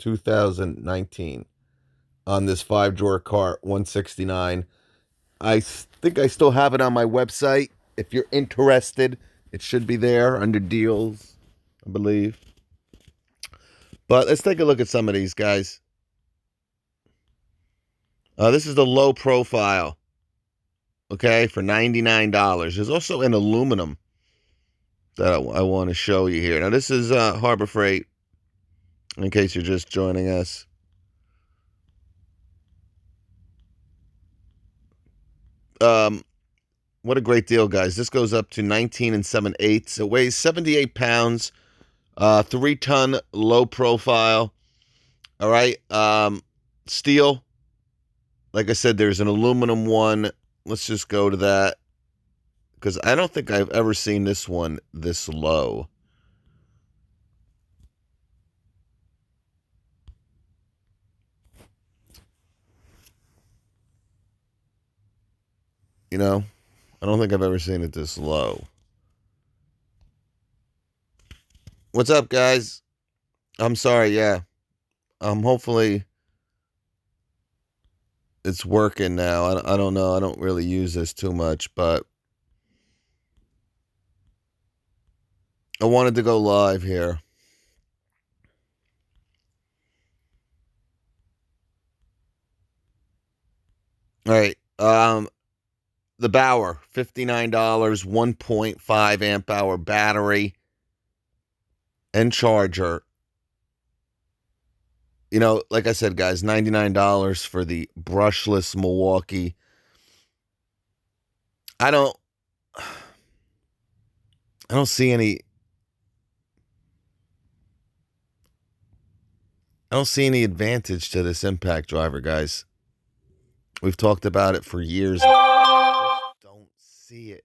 2019 on this 5-drawer cart, 169. I think I still have it on my website. If you're interested, it should be there under deals, I believe. But let's take a look at some of these guys. This is the low profile, okay, for $99. There's also an aluminum that I want to show you here. Now, this is Harbor Freight, in case you're just joining us. What a great deal, guys. This goes up to 19 7/8. It weighs 78 pounds, 3-ton, low profile. All right. Steel. Like I said, there's an aluminum one. Let's just go to that, because I don't think I've ever seen this one this low. You know, I don't think I've ever seen it this low. What's up, guys? I'm sorry, yeah. Hopefully it's working now. I don't know. I don't really use this too much, but I wanted to go live here. All right. The Bauer, $59, 1.5 amp hour battery and charger. You know, like I said, guys, $99 for the brushless Milwaukee. I don't see any advantage to this impact driver, guys. We've talked about it for years. I just don't see it.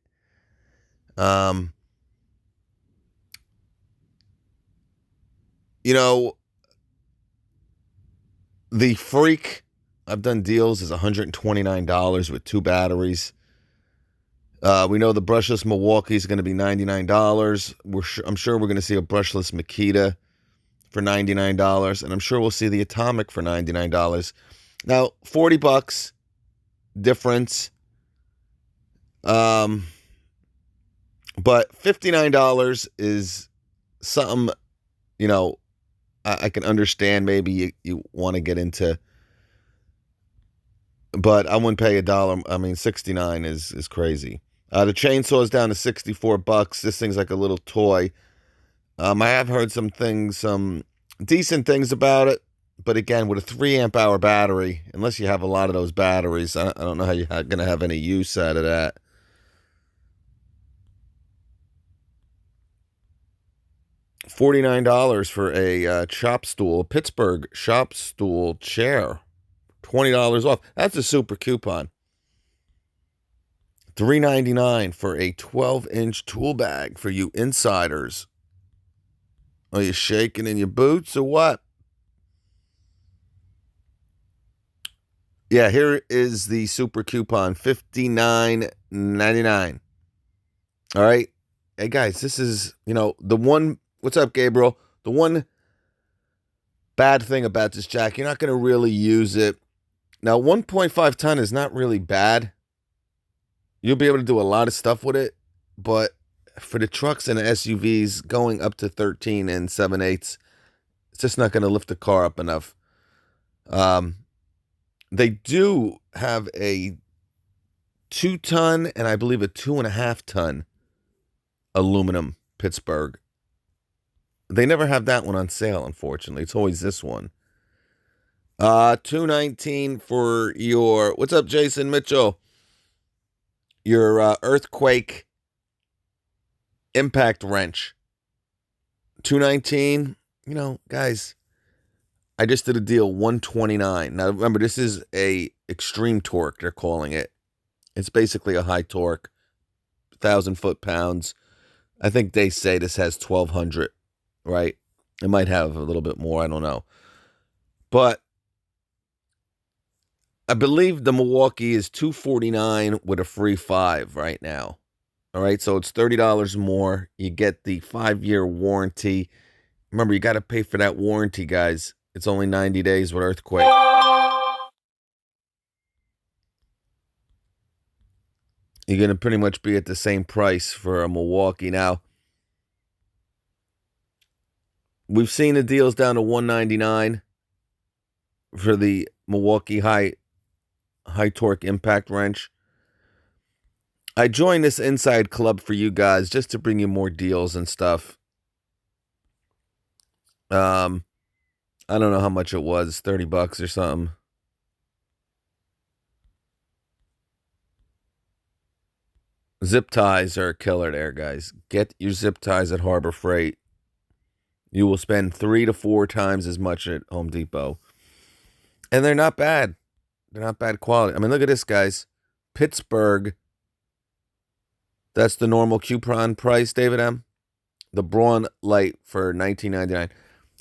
You know, the Freak, I've done deals, is $129 with 2 batteries. We know the brushless Milwaukee is going to be $99. I'm sure we're going to see a brushless Makita for $99, and I'm sure we'll see the Atomic for $99. Now, $40 difference. But $59 is something, you know, I can understand. Maybe you want to get into, but I wouldn't pay $1. I mean, 69 is crazy. The chainsaw is down to $64. This thing's like a little toy. I have heard some decent things about it, but again, with a 3 amp hour battery, unless you have a lot of those batteries, I don't know how you're going to have any use out of that. $49 for a shop stool, a Pittsburgh shop stool chair. $20 off. That's a super coupon. $3.99 for a 12-inch tool bag for you insiders. Are you shaking in your boots or what? Yeah, here is the super coupon, $59.99. All right. Hey, guys, this is, the one. What's up, Gabriel? The one bad thing about this jack, you're not going to really use it. Now, 1.5 ton is not really bad. You'll be able to do a lot of stuff with it, but for the trucks and the SUVs going up to 13 7/8, it's just not going to lift the car up enough. They do have a 2-ton and I believe a 2.5-ton aluminum Pittsburgh. They never have that one on sale, unfortunately. It's always this one. $219 for your, what's up, Jason Mitchell? Your earthquake impact wrench. $219. Guys, I just did a deal, $129. Now remember, this is a extreme torque, they're calling it. It's basically a high torque, 1,000 foot-pounds. I think they say this has 1,200, right? It might have a little bit more, I don't know. But I believe the Milwaukee is $249 with a free 5 right now. All right, so it's $30 more. You get the 5-year warranty. Remember, you got to pay for that warranty, guys. It's only 90 days with earthquake. You're going to pretty much be at the same price for a Milwaukee. Now, we've seen the deals down to $199 for the Milwaukee high torque impact wrench. I joined this inside club for you guys just to bring you more deals and stuff. I don't know how much it was, $30 or something. Zip ties are a killer there, guys. Get your zip ties at Harbor Freight. You will spend 3 to 4 times as much at Home Depot. And they're not bad. They're not bad quality. I mean, look at this, guys. Pittsburgh. That's the normal coupon price, David M. The Braun Light for $19.99.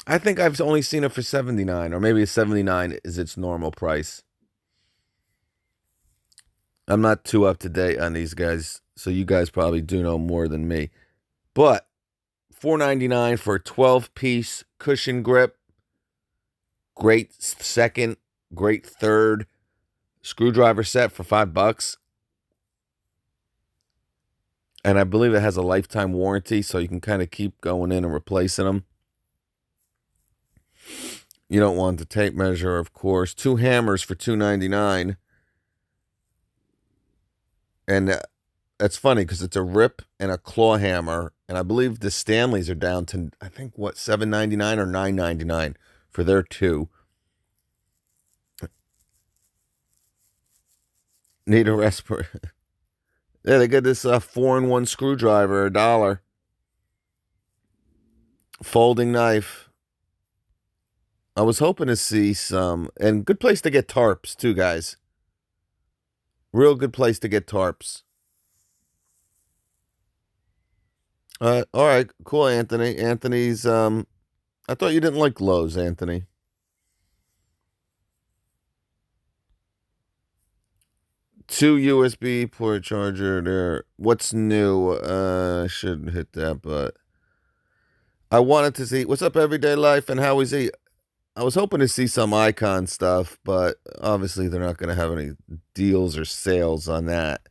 I think I've only seen it for $79, or maybe $79 is its normal price. I'm not too up to date on these guys, so you guys probably do know more than me. But $4.99 for a 12-piece cushion grip. Great second, great third screwdriver set for $5. And I believe it has a lifetime warranty, so you can kind of keep going in and replacing them. You don't want the tape measure, of course. 2 hammers for $2.99. And that's funny because it's a rip and a claw hammer. And I believe the Stanleys are down to, I think, what, $7.99 or $9.99 for their 2. Need a respirator. Yeah, they get this 4-in-1 screwdriver, $1. Folding knife. I was hoping to see some, and good place to get tarps too, guys. Real good place to get tarps. All right, cool, Anthony. Anthony's, I thought you didn't like Lowe's, Anthony. Two USB port charger there. What's new? I shouldn't hit that, but I wanted to see what's up, Everyday Life, and how is he? I was hoping to see some Icon stuff, but obviously they're not going to have any deals or sales on that.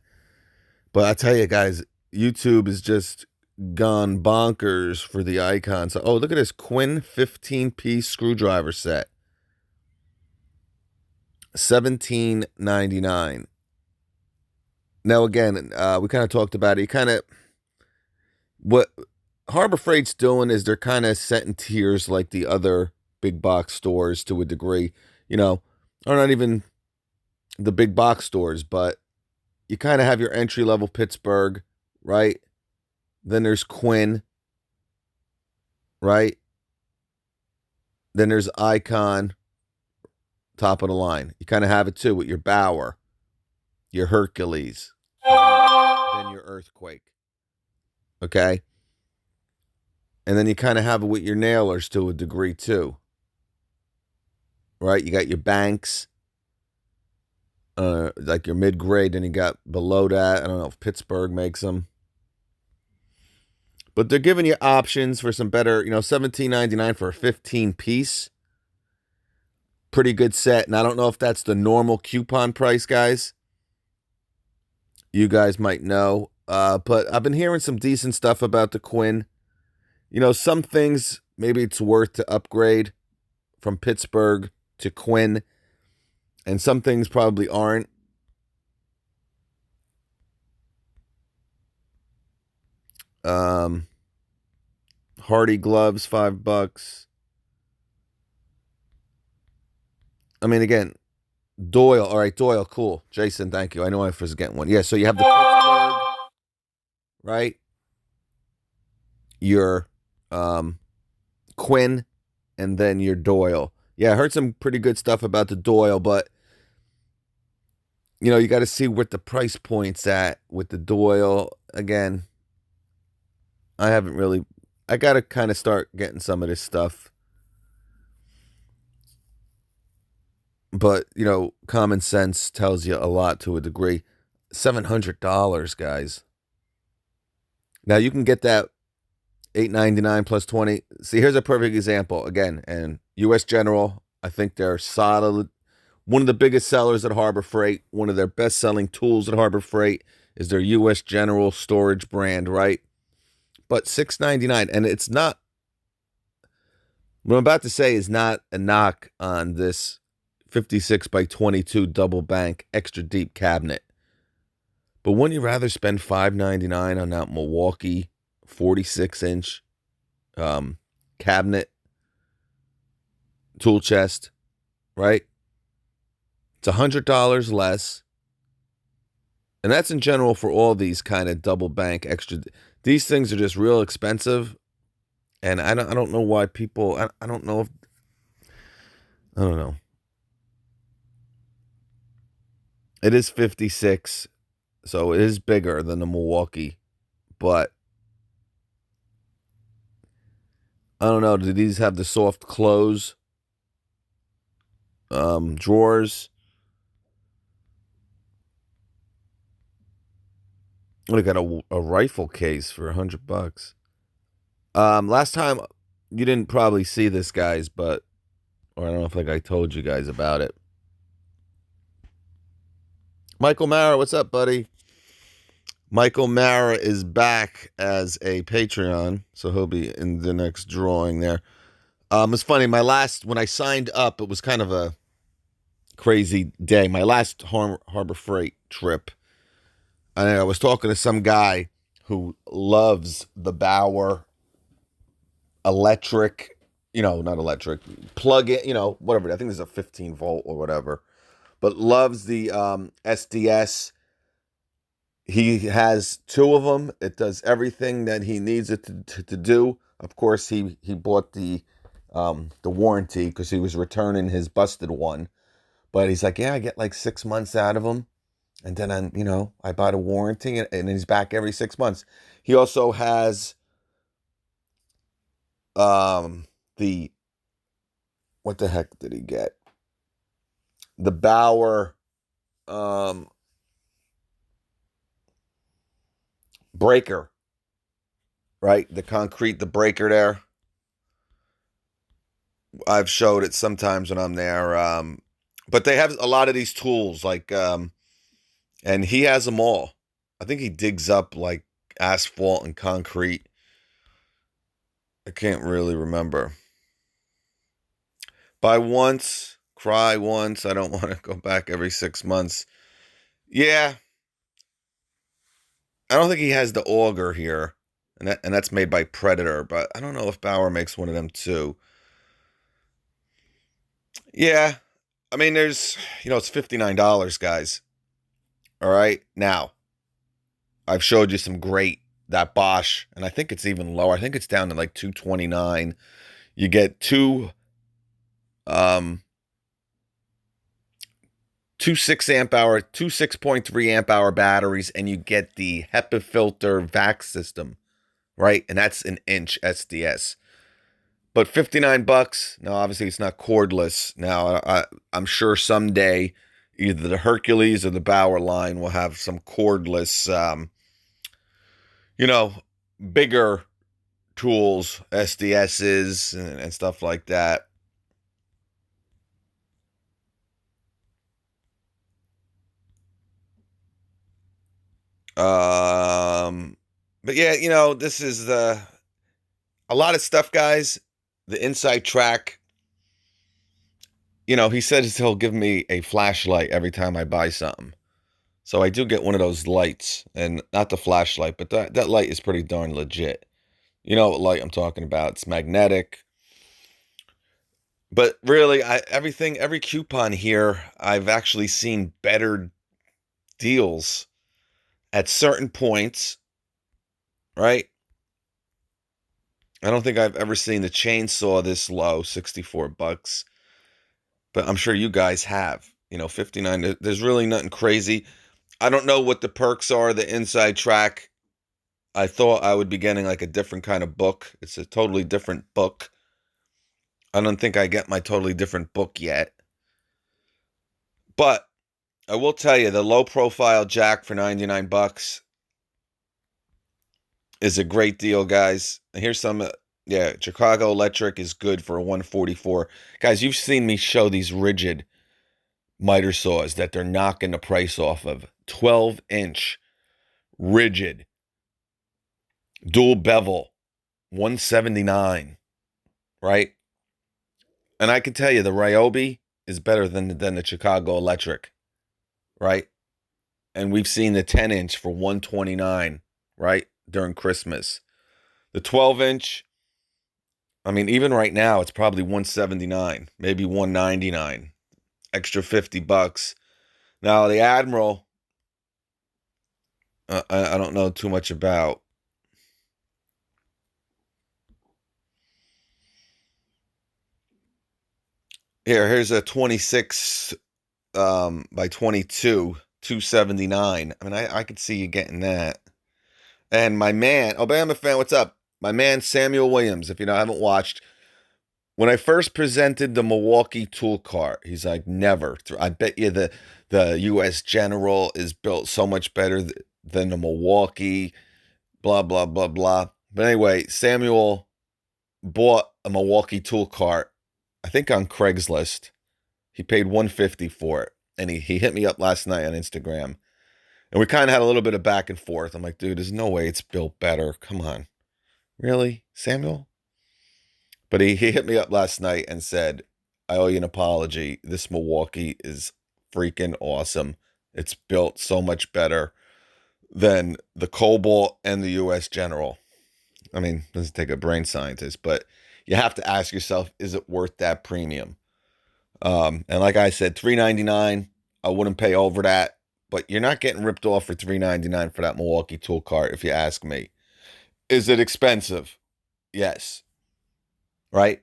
But I tell you guys, YouTube is just gone bonkers for the Icon. So, oh, look at this Quinn 15-piece screwdriver set. $17.99. Now, again, we kind of talked about it. What Harbor Freight's doing is they're kind of setting tiers like the other big box stores to a degree, or not even the big box stores, but you kind of have your entry level Pittsburgh, right? Then there's Quinn, right? Then there's Icon, top of the line. You kind of have it too with your Bauer, your Hercules, then your Earthquake, okay? And then you kind of have it with your Nailers to a degree too. Right? You got your Banks, like your mid-grade, and you got below that. I don't know if Pittsburgh makes them. But they're giving you options for some better, $17.99 for a 15-piece. Pretty good set. And I don't know if that's the normal coupon price, guys. You guys might know. But I've been hearing some decent stuff about the Quinn. Some things, maybe it's worth to upgrade from Pittsburgh to Quinn, and some things probably aren't. Hardy gloves, $5. I mean, again, Doyle. All right, Doyle, cool. Jason, thank you. I know I was getting one. Yeah, so you have the Pittsburgh, right? Your Quinn, and then your Doyle. Yeah, I heard some pretty good stuff about the Doyle, but you got to see what the price point's at with the Doyle. Again, I got to kind of start getting some of this stuff. But, common sense tells you a lot to a degree. $700, guys. Now, you can get that $8.99 plus $20. See, here's a perfect example. Again, and U.S. General. I think they're solid. One of the biggest sellers at Harbor Freight. One of their best-selling tools at Harbor Freight is their U.S. General storage brand, right? But $6.99, and it's not. What I'm about to say is not a knock on this 56 by 22 double bank extra deep cabinet. But wouldn't you rather spend $5.99 on that Milwaukee 46-inch cabinet tool chest, right? It's $100 less. And that's in general for all these kind of double bank extra. These things are just real expensive. And I don't know why people, I don't know if, I don't know. It is 56, so it is bigger than the Milwaukee. But I don't know. Do these have the soft close drawers? I got a rifle case for $100. Last time you didn't probably see this, guys, but or I don't know if I told you guys about it. Michael Mara, what's up, buddy? Michael Mara is back as a Patreon, so he'll be in the next drawing there. It's funny. When I signed up, it was kind of a crazy day. My last Harbor Freight trip, and I was talking to some guy who loves the Bauer electric, not electric, plug in, whatever. I think there's a 15 volt or whatever, but loves the SDS. He has two of them. It does everything that he needs it to do. Of course, he bought the warranty because he was returning his busted one. But he's like, yeah, I get like 6 months out of him. And then, I buy the warranty and he's back every 6 months. He also has the, what the heck did he get? The Bauer breaker, right? The breaker there. I've showed it sometimes when I'm there. But they have a lot of these tools, like, and he has them all. I think he digs up like asphalt and concrete. I can't really remember. Buy once, cry once. I don't want to go back every 6 months. Yeah. I don't think he has the auger here. And that's made by Predator, but I don't know if Bauer makes one of them too. Yeah. I mean, there's, it's $59, guys. All right. Now, I've showed you some that Bosch, and I think it's even lower. I think it's down to like $229. You get two 6.3 amp hour batteries, and you get the HEPA filter vac system, right? And that's an inch SDS. But $59. Now, obviously, it's not cordless. Now, I'm sure someday either the Hercules or the Bauer line will have some cordless, bigger tools, SDSs, and stuff like that. But yeah, this is a lot of stuff, guys. The inside track. He says he'll give me a flashlight every time I buy something. So I do get one of those lights, and not the flashlight, but that light is pretty darn legit. You know what light I'm talking about. It's magnetic. But really, every coupon here, I've actually seen better deals at certain points, right? I don't think I've ever seen the chainsaw this low, $64. But I'm sure you guys have. 59. There's really nothing crazy. I don't know what the perks are, the inside track. I thought I would be getting like a different kind of book. It's a totally different book. I don't think I get my totally different book yet. But I will tell you, the low profile jack for $99 is a great deal, guys. Here's some Yeah, Chicago Electric is good for a 144. Guys, you've seen me show these rigid miter saws that they're knocking the price off of. 12-inch rigid dual bevel 179, right? And I can tell you the Ryobi is better than the Chicago Electric, right? And we've seen the 10-inch for 129, right? During Christmas. The 12-inch, I mean, even right now, it's probably 179, maybe 199, extra $50. Now, the Admiral, I don't know too much about. Here's a 26 by 22, 279. I mean, I could see you getting that. And my man, Obama fan, what's up? My man Samuel Williams, if you know, haven't watched, when I first presented the Milwaukee tool cart, he's like, never. I bet you the U.S. General is built so much better than the Milwaukee, blah, blah, blah, blah. But anyway, Samuel bought a Milwaukee tool cart, I think on Craigslist. He paid 150 for it. And he hit me up last night on Instagram. And we kind of had a little bit of back and forth. I'm like, dude, there's no way it's built better. Come on. Really, Samuel? But he hit me up last night and said, I owe you an apology. This Milwaukee is freaking awesome. It's built so much better than the Cobalt and the U.S. General. I mean, it doesn't take a brain scientist, but you have to ask yourself, is it worth that premium? And like I said, $399, I wouldn't pay over that, but you're not getting ripped off for $399 for that Milwaukee tool cart, if you ask me. Is it expensive? Yes. Right?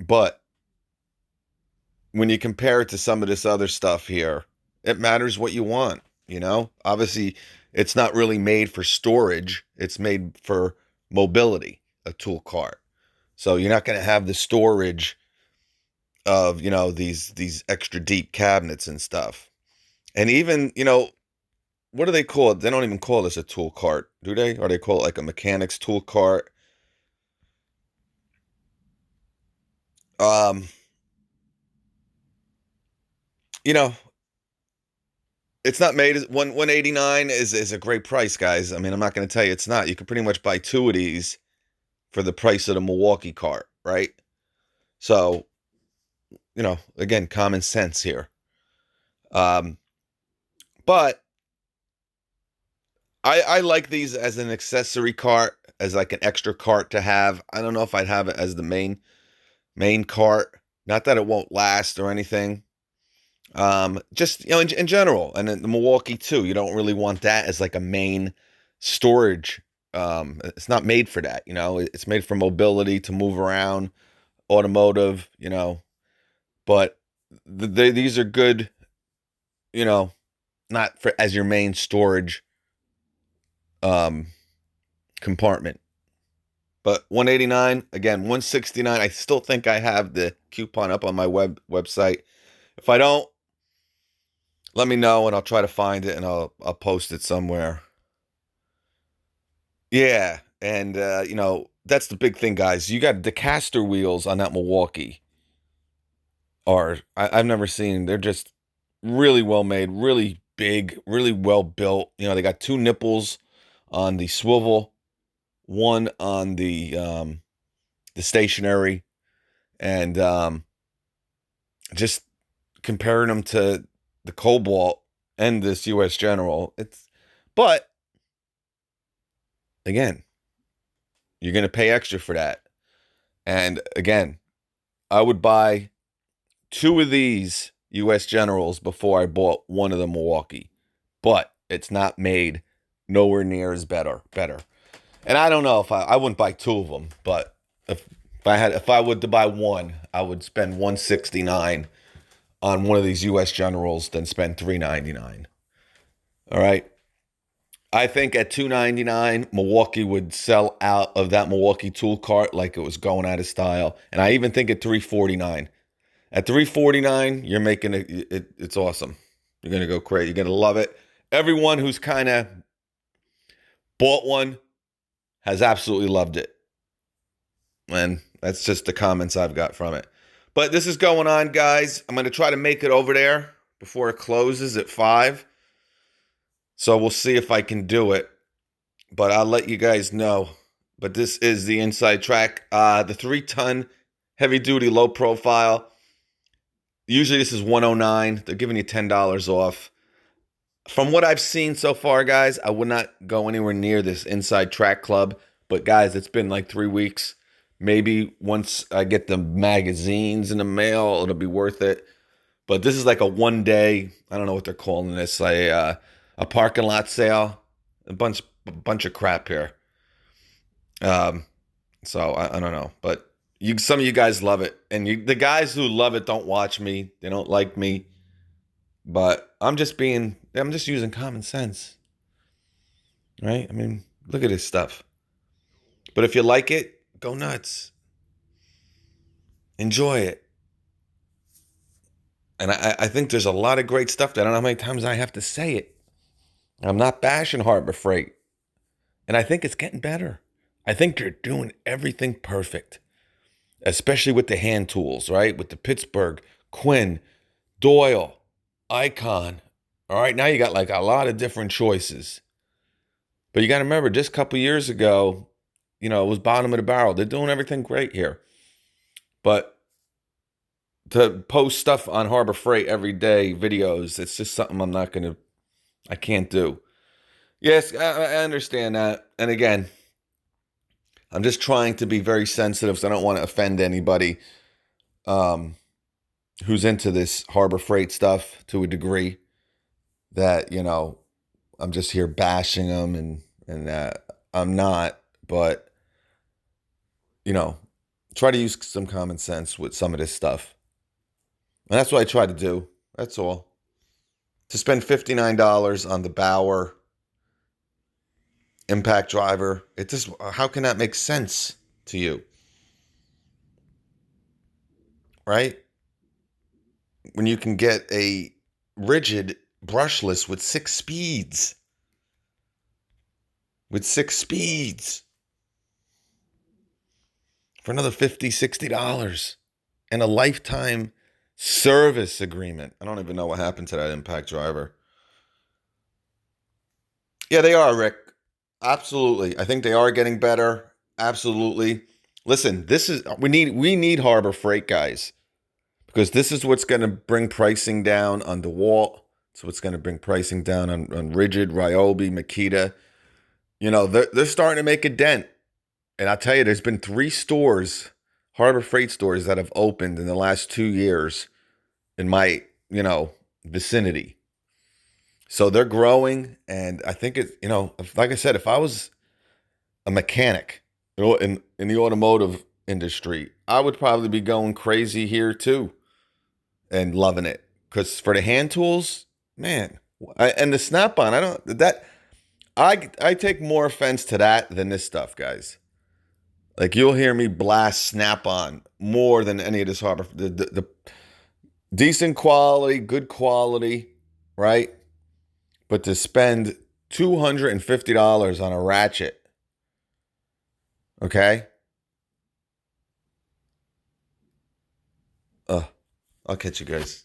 But when you compare it to some of this other stuff here, it matters what you want, you know? Obviously, it's not really made for storage. It's made for mobility, a tool cart. So you're not going to have the storage of, you know, these extra deep cabinets and stuff. And even, you know, what do they call it? They don't even call this a tool cart, do they? Or they call it like a mechanic's tool cart. Um, you know, it's not made as 189 is a great price, guys. I mean, I'm not going to tell you it's not. You can pretty much buy two of these for the price of the Milwaukee cart, right? So, you know, again, common sense here. Um, but I like these as an accessory cart, as like an extra cart to have. I don't know if I'd have it as the main cart. Not that it won't last or anything. Just, you know, in general, and then the Milwaukee too. You don't really want that as like a main storage. It's not made for that. You know, it's made for mobility to move around, automotive. You know, but these are good. You know, not for as your main storage um compartment. But 189 again, 169. I still think I have the coupon up on my website. If I don't, let me know and I'll try to find it and I'll post it somewhere. Yeah, and you know, that's the big thing, guys. You got the caster wheels on that Milwaukee are I've never seen. They're just really well made, really big, really well built. You know, they got two nipples on the swivel, one on the stationary, and just comparing them to the Cobalt and this U.S. General. But again, you're going to pay extra for that. And again, I would buy two of these U.S. Generals before I bought one of the Milwaukee. But it's not made nowhere near as better. And I don't know if I wouldn't buy two of them, but if I would to buy one, I would spend 169 on one of these U.S. Generals than spend 399. All right. I think at 299, Milwaukee would sell out of that Milwaukee tool cart like it was going out of style. And I even think at 349. At 349, you're making it's awesome. You're gonna go crazy. You're gonna love it. Everyone who's kind of bought one has absolutely loved it. And that's just the comments I've got from it. But this is going on, guys. I'm going to try to make it over there before it closes at 5. So we'll see if I can do it. But I'll let you guys know. But this is the inside track. The 3-ton heavy duty low profile. Usually this is $109. They're giving you $10 off. From what I've seen so far, guys, I would not go anywhere near this inside track club. But guys, it's been like 3 weeks. Maybe once I get the magazines in the mail, it'll be worth it. But this is like a 1 day, I don't know what they're calling this, a parking lot sale. A bunch of crap here. So I don't know, but some of you guys love it, and the guys who love it don't watch me. They don't like me, but I'm just using common sense, right? I mean, look at this stuff. But if you like it, go nuts, enjoy it. And I think there's a lot of great stuff. I don't know how many times I have to say it. I'm not bashing Harbor Freight, and I think it's getting better. I think they're doing everything perfect, especially with the hand tools, right? With the Pittsburgh, Quinn, Doyle, Icon. All right, now you got like a lot of different choices. But you got to remember, just a couple years ago, it was bottom of the barrel. They're doing everything great here. But to post stuff on Harbor Freight every day, videos, it's just something I can't do. Yes, I understand that. And again, I'm just trying to be very sensitive, so I don't want to offend anybody who's into this Harbor Freight stuff to a degree that, I'm just here bashing them and I'm not, but, try to use some common sense with some of this stuff. And that's what I try to do. That's all. To spend $59 on the Bauer impact driver, how can that make sense to you? Right? When you can get a rigid brushless with 6 speeds. With 6 speeds. For another $50, $60. And a lifetime service agreement. I don't even know what happened to that impact driver. Yeah, they are, Rick. Absolutely. I think they are getting better. Absolutely. Listen, we need Harbor Freight, guys, because this is what's going to bring pricing down on DeWalt. So it's going to bring pricing down on Rigid, Ryobi, Makita. They're starting to make a dent. And I'll tell you, there's been 3 stores, Harbor Freight stores, that have opened in the last 2 years in my, vicinity. So they're growing, and I think like I said, if I was a mechanic, in the automotive industry, I would probably be going crazy here too and loving it. Because for the hand tools, man, and the Snap-on, I take more offense to that than this stuff, guys. Like, you'll hear me blast Snap-on more than any of this Harbor. The decent quality, good quality, right? But to spend $250 on a ratchet, okay? I'll catch you guys.